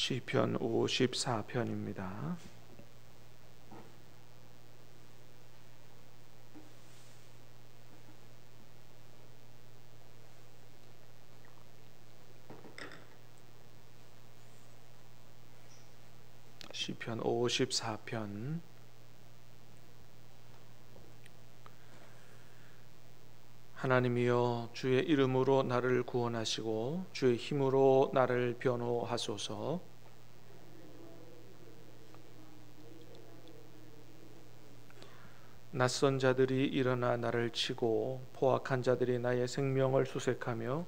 시편 54편입니다. 시편 54편. 하나님이여, 주의 이름으로 나를 구원하시고 주의 힘으로 나를 변호하소서. 낯선 자들이 일어나 나를 치고 포악한 자들이 나의 생명을 수색하며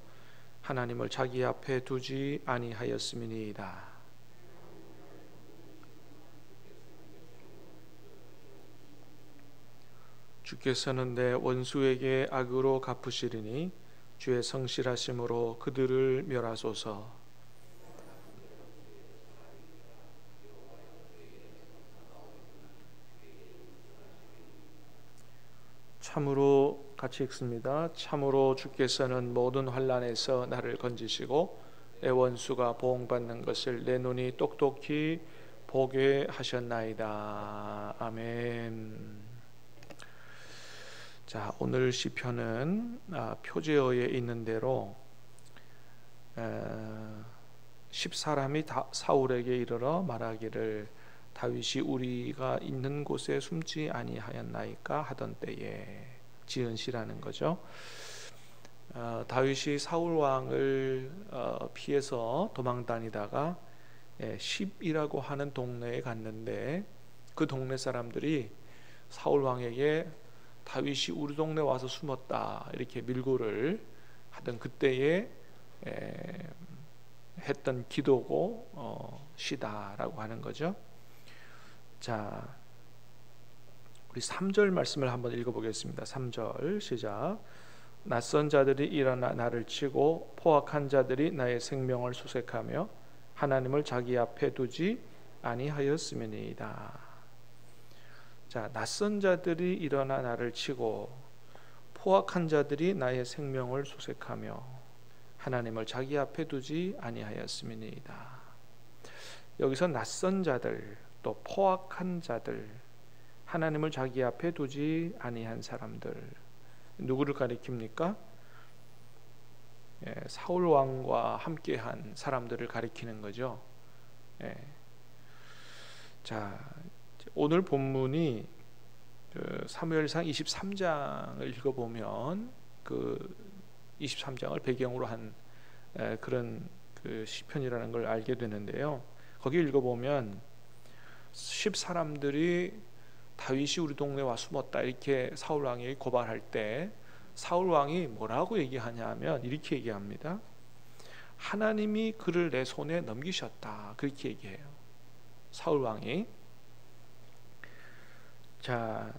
하나님을 자기 앞에 두지 아니하였음이니이다. 주께서는 내 원수에게 악으로 갚으시리니 주의 성실하심으로 그들을 멸하소서. 참으로, 같이 읽습니다. 참으로 주께서는 모든 환난에서 나를 건지시고 내 원수가 보응받는 것을 내 눈이 똑똑히 보게 하셨나이다. 아멘. 자, 오늘 시편은 표제어에 있는 대로 10사람이 사울에게 이르러 말하기를 다윗이 우리가 있는 곳에 숨지 아니하였나이까 하던 때에 지은 시라는 거죠. 다윗이 사울 왕을 피해서 도망 다니다가 십이라고 하는 동네에 갔는데 그 동네 사람들이 사울 왕에게 다윗이 우리 동네 와서 숨었다 이렇게 밀고를 하던 그때에 했던 기도고 시다라고 하는 거죠. 자, 우리 3절 말씀을 한번 읽어보겠습니다. 3절 시작. 낯선 자들이 일어나 나를 치고 포악한 자들이 나의 생명을 수색하며 하나님을 자기 앞에 두지 아니하였음이니이다. 자, 낯선 자들이 일어나 나를 치고 포악한 자들이 나의 생명을 수색하며 하나님을 자기 앞에 두지 아니하였음이니이다. 여기서 낯선 자들, 또 포악한 자들, 하나님을 자기 앞에 두지 아니한 사람들, 누구를 가리킵니까? 사울 왕과 함께한 사람들을 가리키는 거죠. 자, 오늘 본문이 사무엘상 23장을 읽어보면 그 23장을 배경으로 한 그런 그 시편이라는 걸 알게 되는데요. 거기 읽어보면 10사람들이 다윗이 우리 동네에 와 숨었다 이렇게 사울 왕에게 고발할 때 사울 왕이 뭐라고 얘기하냐 하면 이렇게 얘기합니다. 하나님이 그를 내 손에 넘기셨다 그렇게 얘기해요. 사울 왕이. 자,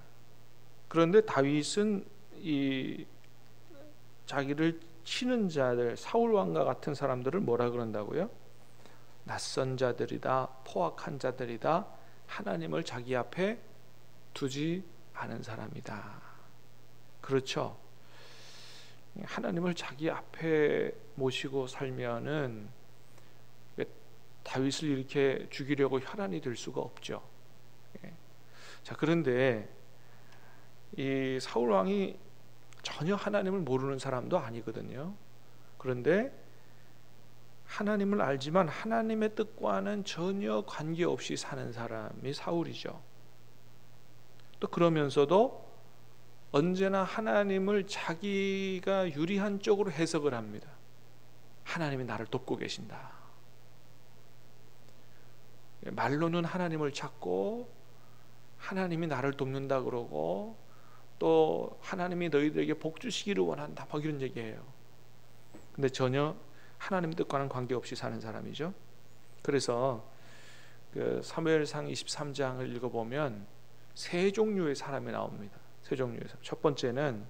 그런데 다윗은 이 자기를 치는 자들, 사울 왕과 같은 사람들을 뭐라 그런다고요? 낯선 자들이다, 포악한 자들이다, 하나님을 자기 앞에 두지 않은 사람이다. 그렇죠? 하나님을 자기 앞에 모시고 살면은 다윗을 이렇게 죽이려고 혈안이 될 수가 없죠. 자, 그런데 이 사울 왕이 전혀 하나님을 모르는 사람도 아니거든요. 그런데 하나님을 알지만 하나님의 뜻과는 전혀 관계없이 사는 사람이 사울이죠. 또 그러면서도 언제나 하나님을 자기가 유리한 쪽으로 해석을 합니다. 하나님이 나를 돕고 계신다. 말로는 하나님을 찾고 하나님이 나를 돕는다 그러고 또 하나님이 너희들에게 복 주시기를 원한다 막 이런 얘기해요. 근데 전혀 하나님 뜻과는 관계없이 사는 사람이죠. 그래서 그 사무엘상 23장을 읽어보면 세 종류의 사람이 나옵니다. 세 종류의 사람. 첫 번째는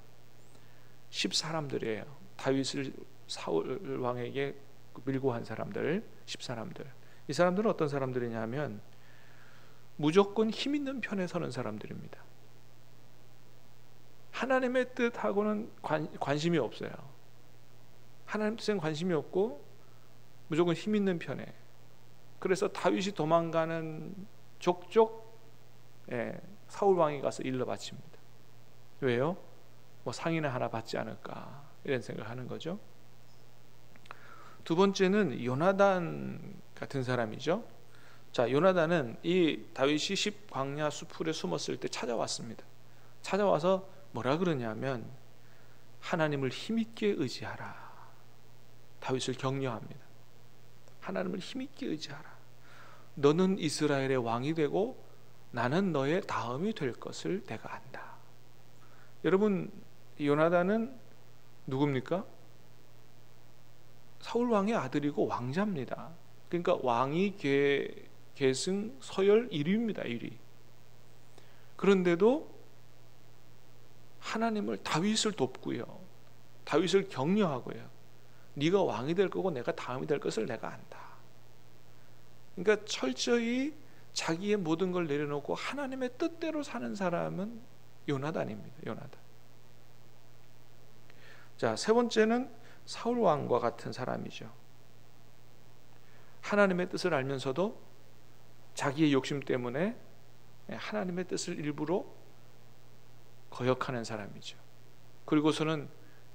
10사람들이에요. 다윗을 사울 왕에게 밀고 한 사람들, 10사람들. 이 사람들은 어떤 사람들이냐면 무조건 힘 있는 편에 서는 사람들입니다. 하나님의 뜻하고는 관심이 없어요. 하나님 뜻에는 관심이 없고 무조건 힘 있는 편에 그래서 다윗이 도망가는 족족 사울 왕이 가서 일러 바칩니다. 왜요? 뭐 상이나 하나 받지 않을까 이런 생각하는 거죠. 두 번째는 요나단 같은 사람이죠. 자, 요나단은 이 다윗이 광야 수풀에 숨었을 때 찾아왔습니다. 찾아와서 뭐라 그러냐면 하나님을 힘있게 의지하라. 다윗을 격려합니다. 하나님을 힘있게 의지하라. 너는 이스라엘의 왕이 되고 나는 너의 다음이 될 것을 내가 안다. 여러분, 요나단은 누굽니까? 사울 왕의 아들이고 왕자입니다. 그러니까 왕위 계승 서열 1위입니다. 1위. 그런데도 하나님을 다윗을 돕고요. 다윗을 격려하고요. 네가 왕이 될 거고 내가 다음이 될 것을 내가 안다. 그러니까 철저히 자기의 모든 걸 내려놓고 하나님의 뜻대로 사는 사람은 요나단입니다. 요나단. 자, 세 번째는 사울 왕과 같은 사람이죠. 하나님의 뜻을 알면서도 자기의 욕심 때문에 하나님의 뜻을 일부러 거역하는 사람이죠. 그리고서는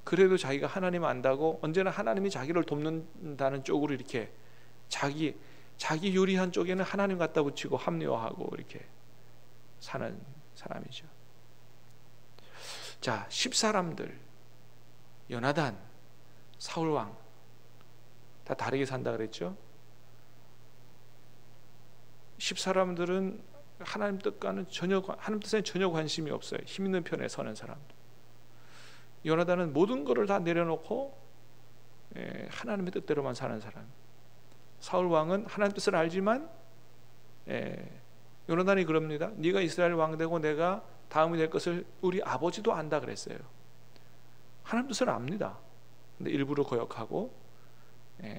그래도 자기가 하나님 안다고 언제나 하나님이 자기를 돕는다는 쪽으로 이렇게 자기 유리한 쪽에는 하나님 갖다 붙이고 합리화하고 이렇게 사는 사람이죠. 자, 10사람들 요나단, 사울왕 다 다르게 산다 그랬죠. 10사람들은 하나님 뜻과는 하나님 뜻에 전혀 관심이 없어요. 힘 있는 편에 서는 사람들. 요나단은 모든 것을 다 내려놓고 하나님의 뜻대로만 사는 사람. 사울 왕은 하나님 뜻을 알지만 요나단이 그럽니다. 네가 이스라엘 왕 되고 내가 다음이 될 것을 우리 아버지도 안다 그랬어요. 하나님 뜻을 압니다. 근데 일부러 거역하고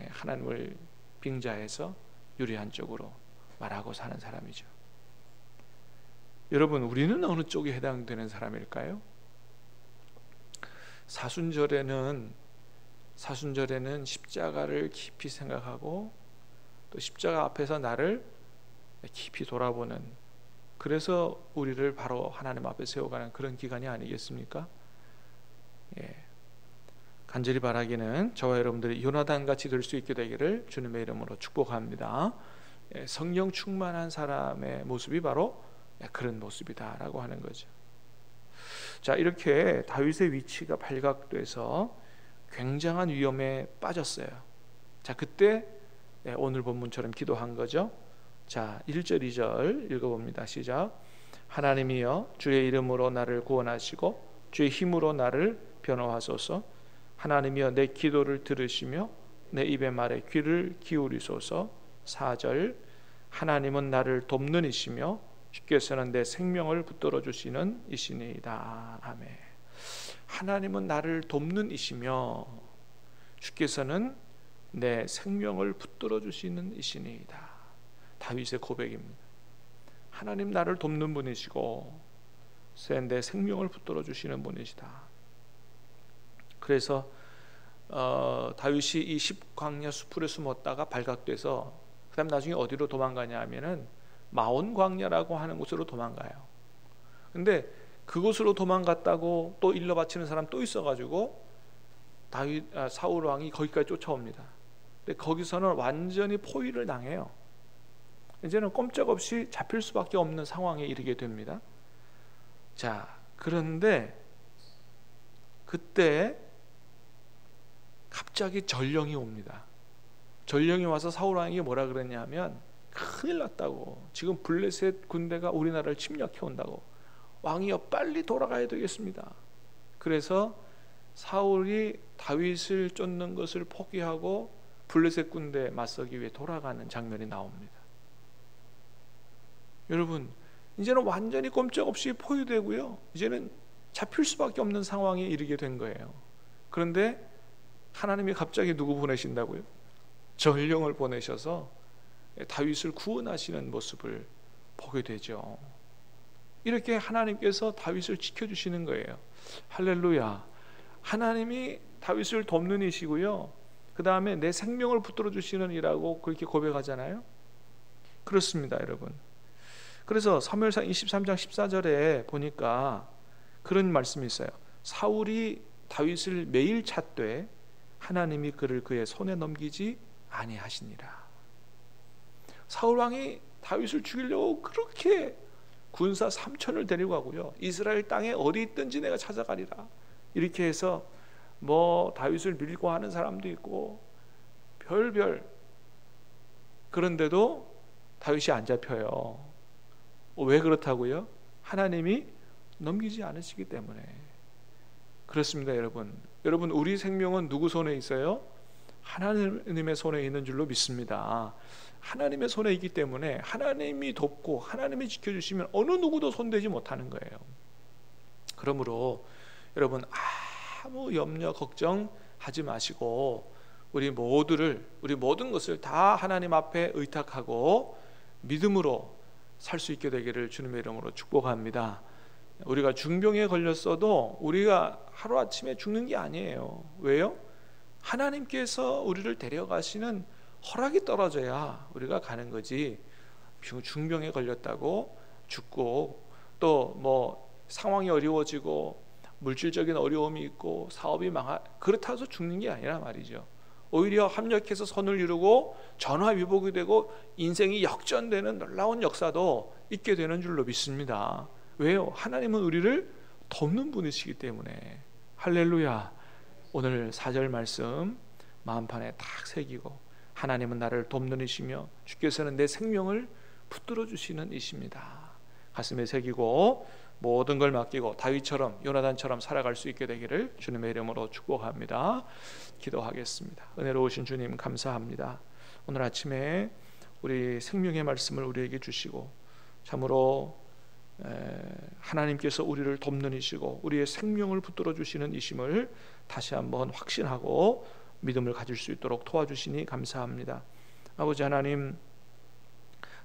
하나님을 빙자해서 유리한 쪽으로 말하고 사는 사람이죠. 여러분, 우리는 어느 쪽에 해당되는 사람일까요? 사순절에는 십자가를 깊이 생각하고 또 십자가 앞에서 나를 깊이 돌아보는, 그래서 우리를 바로 하나님 앞에 세워가는 그런 기간이 아니겠습니까? 간절히 바라기는 저와 여러분들이 요나단 같이 될 수 있게 되기를 주님의 이름으로 축복합니다. 성령 충만한 사람의 모습이 바로 그런 모습이다라고 하는 거죠. 자, 이렇게 다윗의 위치가 발각돼서 굉장한 위험에 빠졌어요. 자, 그때 오늘 본문처럼 기도한 거죠. 자, 1절 2절 읽어봅니다. 시작. 하나님이여 주의 이름으로 나를 구원하시고 주의 힘으로 나를 변호하소서. 하나님이여 내 기도를 들으시며 내 입의 말에 귀를 기울이소서. 4절 하나님은 나를 돕는 이시며 주께서는 내 생명을 붙들어 주시는 이시니이다. 아멘. 하나님은 나를 돕는 이시며 주께서는 내 생명을 붙들어 주시는 이시니이다. 다윗의 고백입니다. 하나님 나를 돕는 분이시고 내 생명을 붙들어 주시는 분이시다. 그래서 다윗이 이 십광야 수풀에 숨었다가 발각돼서 그 다음 나중에 어디로 도망가냐 하면은 마온 광야라고 하는 곳으로 도망가요. 근데 그곳으로 도망갔다고 또 일러 바치는 사람 또 있어가지고 사울 왕이 거기까지 쫓아옵니다. 근데 거기서는 완전히 포위를 당해요. 이제는 꼼짝없이 잡힐 수밖에 없는 상황에 이르게 됩니다. 자, 그런데 그때 갑자기 전령이 옵니다. 전령이 와서 사울 왕에게 뭐라 그랬냐면 큰일 났다고, 지금 블레셋 군대가 우리나라를 침략해 온다고, 왕이여 빨리 돌아가야 되겠습니다. 그래서 사울이 다윗을 쫓는 것을 포기하고 블레셋 군대에 맞서기 위해 돌아가는 장면이 나옵니다. 여러분, 이제는 완전히 꼼짝없이 포위되고요, 이제는 잡힐 수밖에 없는 상황에 이르게 된 거예요. 그런데 하나님이 갑자기 누구 보내신다고요? 전령을 보내셔서 다윗을 구원하시는 모습을 보게 되죠. 이렇게 하나님께서 다윗을 지켜주시는 거예요. 할렐루야. 하나님이 다윗을 돕는 이시고요, 그 다음에 내 생명을 붙들어 주시는 이라고 그렇게 고백하잖아요. 그렇습니다, 여러분. 그래서 사무엘상 23장 14절에 보니까 그런 말씀이 있어요. 사울이 다윗을 매일 찾되 하나님이 그를 그의 손에 넘기지 아니하시니라. 사울 왕이 다윗을 죽이려고 그렇게 군사 3천을 데리고 가고요, 이스라엘 땅에 어디 있든지 내가 찾아가리라 이렇게 해서 뭐 다윗을 밀고 하는 사람도 있고 별별. 그런데도 다윗이 안 잡혀요. 왜 그렇다고요? 하나님이 넘기지 않으시기 때문에 그렇습니다. 여러분 우리 생명은 누구 손에 있어요? 하나님의 손에 있는 줄로 믿습니다. 하나님의 손에 있기 때문에 하나님이 돕고 하나님이 지켜주시면 어느 누구도 손대지 못하는 거예요. 그러므로 여러분 아무 염려 걱정하지 마시고 우리 모든 것을 다 하나님 앞에 의탁하고 믿음으로 살 수 있게 되기를 주님의 이름으로 축복합니다. 우리가 중병에 걸렸어도 우리가 하루아침에 죽는 게 아니에요. 왜요? 하나님께서 우리를 데려가시는 허락이 떨어져야 우리가 가는 거지, 중병에 걸렸다고 죽고 또 뭐 상황이 어려워지고 물질적인 어려움이 있고 사업이 그렇다고 해서 죽는 게 아니라 말이죠. 오히려 합력해서 선을 이루고 전화위복이 되고 인생이 역전되는 놀라운 역사도 있게 되는 줄로 믿습니다. 왜요? 하나님은 우리를 돕는 분이시기 때문에. 할렐루야. 오늘 4절 말씀 마음판에 딱 새기고, 하나님은 나를 돕는 이시며 주께서는 내 생명을 붙들어 주시는 이십니다. 가슴에 새기고 모든 걸 맡기고 다윗처럼 요나단처럼 살아갈 수 있게 되기를 주님의 이름으로 축복합니다. 기도하겠습니다. 은혜로우신 주님 감사합니다. 오늘 아침에 우리 생명의 말씀을 우리에게 주시고 참으로 하나님께서 우리를 돕는 이시고 우리의 생명을 붙들어 주시는 이심을 다시 한번 확신하고 믿음을 가질 수 있도록 도와주시니 감사합니다. 아버지 하나님,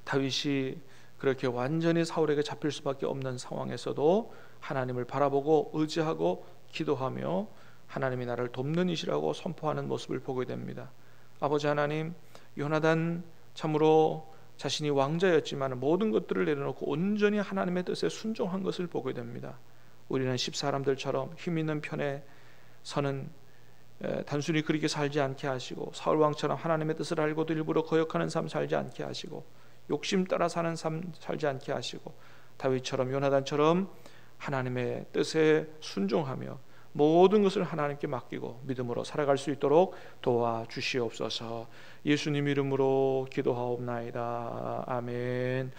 다윗이 그렇게 완전히 사울에게 잡힐 수밖에 없는 상황에서도 하나님을 바라보고 의지하고 기도하며 하나님이 나를 돕는 이시라고 선포하는 모습을 보게 됩니다. 아버지 하나님, 요나단 참으로 자신이 왕자였지만 모든 것들을 내려놓고 온전히 하나님의 뜻에 순종한 것을 보게 됩니다. 우리는 10사람들처럼 힘 있는 편에 서는 단순히 그렇게 살지 않게 하시고, 사울왕처럼 하나님의 뜻을 알고도 일부러 거역하는 삶 살지 않게 하시고, 욕심 따라 사는 삶 살지 않게 하시고, 다윗처럼 요나단처럼 하나님의 뜻에 순종하며 모든 것을 하나님께 맡기고 믿음으로 살아갈 수 있도록 도와주시옵소서. 예수님 이름으로 기도하옵나이다. 아멘.